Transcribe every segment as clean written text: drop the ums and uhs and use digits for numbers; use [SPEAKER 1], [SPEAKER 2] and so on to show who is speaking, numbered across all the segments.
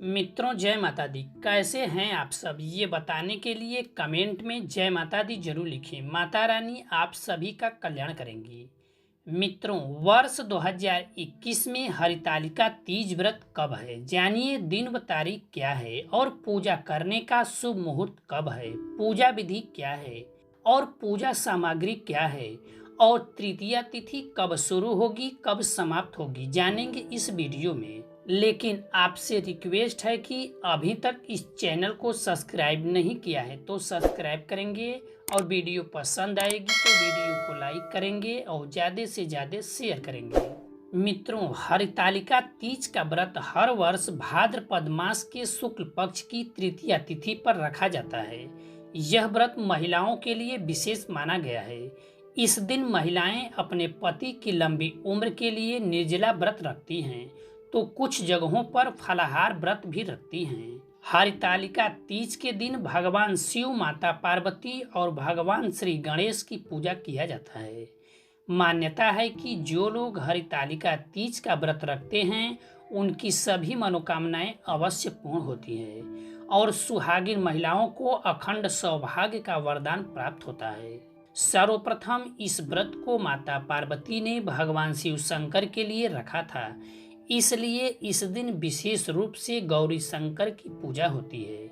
[SPEAKER 1] मित्रों, जय माता दी। कैसे हैं आप सब, ये बताने के लिए कमेंट में जय माता दी जरूर लिखें। माता रानी आप सभी का कल्याण करेंगी। मित्रों, वर्ष 2021 में हरितालिका तीज व्रत कब है, जानिए दिन व तारीख क्या है और पूजा करने का शुभ मुहूर्त कब है, पूजा विधि क्या है और पूजा सामग्री क्या है और तृतीया तिथि कब शुरू होगी कब समाप्त होगी, जानेंगे इस वीडियो में। लेकिन आपसे रिक्वेस्ट है कि अभी तक इस चैनल को सब्सक्राइब नहीं किया है तो सब्सक्राइब करेंगे और वीडियो पसंद आएगी तो वीडियो को लाइक करेंगे और ज़्यादा से ज़्यादा शेयर करेंगे। मित्रों, हरितालिका तीज का व्रत हर वर्ष भाद्रपद मास के शुक्ल पक्ष की तृतीया तिथि पर रखा जाता है। यह व्रत महिलाओं के लिए विशेष माना गया है। इस दिन महिलाएं अपने पति की लंबी उम्र के लिए निर्जला व्रत रखती हैं तो कुछ जगहों पर फलाहार व्रत भी रखती हैं। हरितालिका तीज के दिन भगवान शिव, माता पार्वती और भगवान श्री गणेश की पूजा किया जाता है। मान्यता है कि जो लोग हरितालिका तीज का व्रत रखते हैं उनकी सभी मनोकामनाएं अवश्य पूर्ण होती है और सुहागिन महिलाओं को अखंड सौभाग्य का वरदान प्राप्त होता है। सर्वप्रथम इस व्रत को माता पार्वती ने भगवान शिव शंकर के लिए रखा था, इसलिए इस दिन विशेष रूप से गौरी शंकर की पूजा होती है।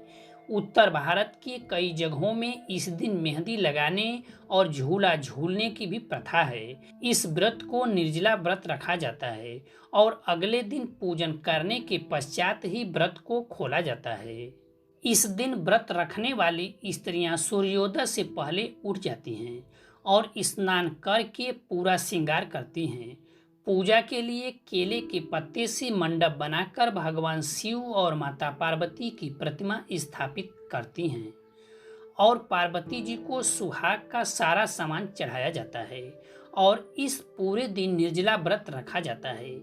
[SPEAKER 1] उत्तर भारत के कई जगहों में इस दिन मेहंदी लगाने और झूला झूलने की भी प्रथा है। इस व्रत को निर्जला व्रत रखा जाता है और अगले दिन पूजन करने के पश्चात ही व्रत को खोला जाता है। इस दिन व्रत रखने वाली स्त्रियां सूर्योदय से पहले उठ जाती हैं और स्नान करके पूरा श्रृंगार करती हैं। पूजा के लिए केले के पत्ते से मंडप बनाकर भगवान शिव और माता पार्वती की प्रतिमा स्थापित करती हैं और पार्वती जी को सुहाग का सारा सामान चढ़ाया जाता है और इस पूरे दिन निर्जला व्रत रखा जाता है।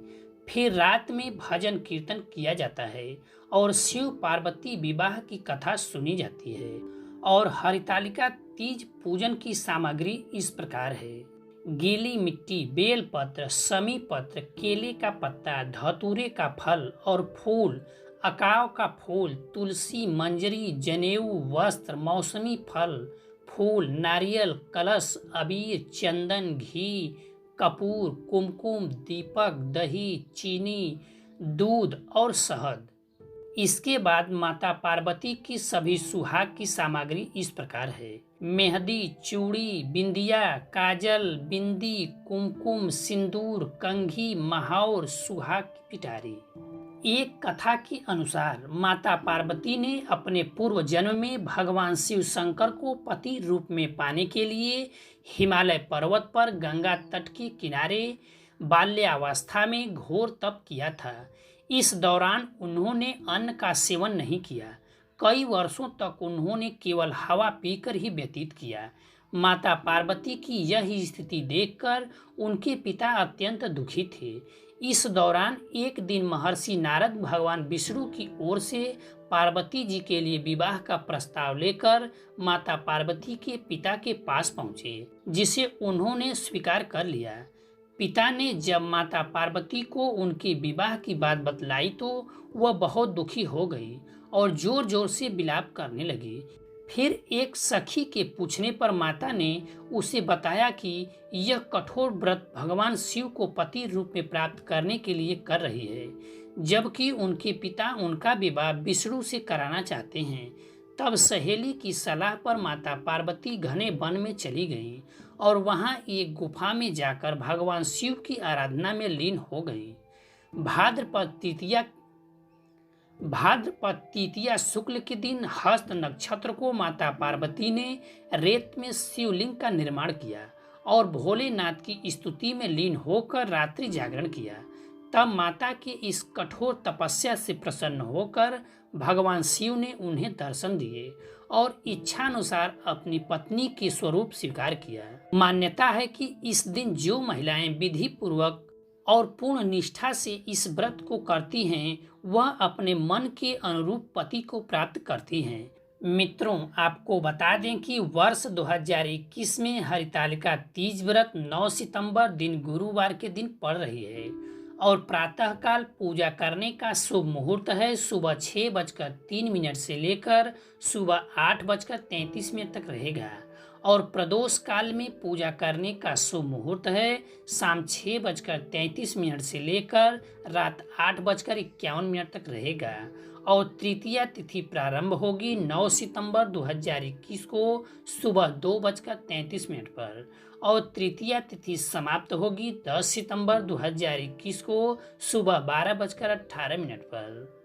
[SPEAKER 1] फिर रात में भजन कीर्तन किया जाता है और शिव पार्वती विवाह की कथा सुनी जाती है। और हरितालिका तीज पूजन की सामग्री इस प्रकार है: गीली मिट्टी, बेलपत्र, समी पत्र, केले का पत्ता, धतूरे का फल और फूल, अकाव का फूल, तुलसी, मंजरी, जनेऊ, वस्त्र, मौसमी फल, फूल, नारियल, कलश, अबीर, चंदन, घी, कपूर, कुमकुम, दीपक, दही, चीनी, दूध और शहद। इसके बाद माता पार्वती की सभी सुहाग की सामग्री इस प्रकार है: मेहंदी, चूड़ी, बिंदिया, काजल, बिंदी, कुमकुम, सिंदूर, कंघी, महावर, सुहाग की पिटारी। एक कथा के अनुसार माता पार्वती ने अपने पूर्व जन्म में भगवान शिव शंकर को पति रूप में पाने के लिए हिमालय पर्वत पर गंगा तट के किनारे बाल्यावस्था में घोर तप किया था। इस दौरान उन्होंने अन्न का सेवन नहीं किया। कई वर्षों तक उन्होंने केवल हवा पीकर ही व्यतीत किया। माता पार्वती की यह स्थिति देखकर उनके पिता अत्यंत दुखी थे। इस दौरान एक दिन महर्षि नारद भगवान विष्णु की ओर से पार्वती जी के लिए विवाह का प्रस्ताव लेकर माता पार्वती के पिता के पास पहुँचे, जिसे उन्होंने स्वीकार कर लिया। पिता ने जब माता पार्वती को उनके विवाह की बात बतलाई तो वह बहुत दुखी हो गई और जोर जोर से विलाप करने लगी। फिर एक सखी के पूछने पर माता ने उसे बताया कि यह कठोर व्रत भगवान शिव को पति रूप में प्राप्त करने के लिए कर रही है, जबकि उनके पिता उनका विवाह विष्णु से कराना चाहते हैं। तब सहेली की सलाह पर माता पार्वती घने वन में चली गईं और वहां एक गुफा में जाकर भगवान शिव की आराधना में लीन हो गईं। भाद्रपद तृतीया शुक्ल के दिन हस्त नक्षत्र को माता पार्वती ने रेत में शिवलिंग का निर्माण किया और भोलेनाथ की स्तुति में लीन होकर रात्रि जागरण किया। तब माता के इस कठोर तपस्या से प्रसन्न होकर भगवान शिव ने उन्हें दर्शन दिए और इच्छानुसार अपनी पत्नी के स्वरूप स्वीकार किया। मान्यता है कि इस दिन जो महिलाएं विधि पूर्वक और पूर्ण निष्ठा से इस व्रत को करती हैं वह अपने मन के अनुरूप पति को प्राप्त करती हैं। मित्रों, आपको बता दें कि वर्ष 2021 में हरितालिका तीज व्रत 9 सितंबर दिन गुरुवार के दिन पड़ रही है और प्रातःकाल पूजा करने का शुभ मुहूर्त है सुबह 6:03 से लेकर सुबह 8:33 तक रहेगा। और प्रदोष काल में पूजा करने का शुभ मुहूर्त है शाम 6:33 से लेकर रात 8:51 तक रहेगा। और तृतीया तिथि प्रारंभ होगी 9 सितंबर 2021 को सुबह 2:33 पर और तृतीया तिथि समाप्त होगी 10 सितंबर 2021 को सुबह 12:18 पर।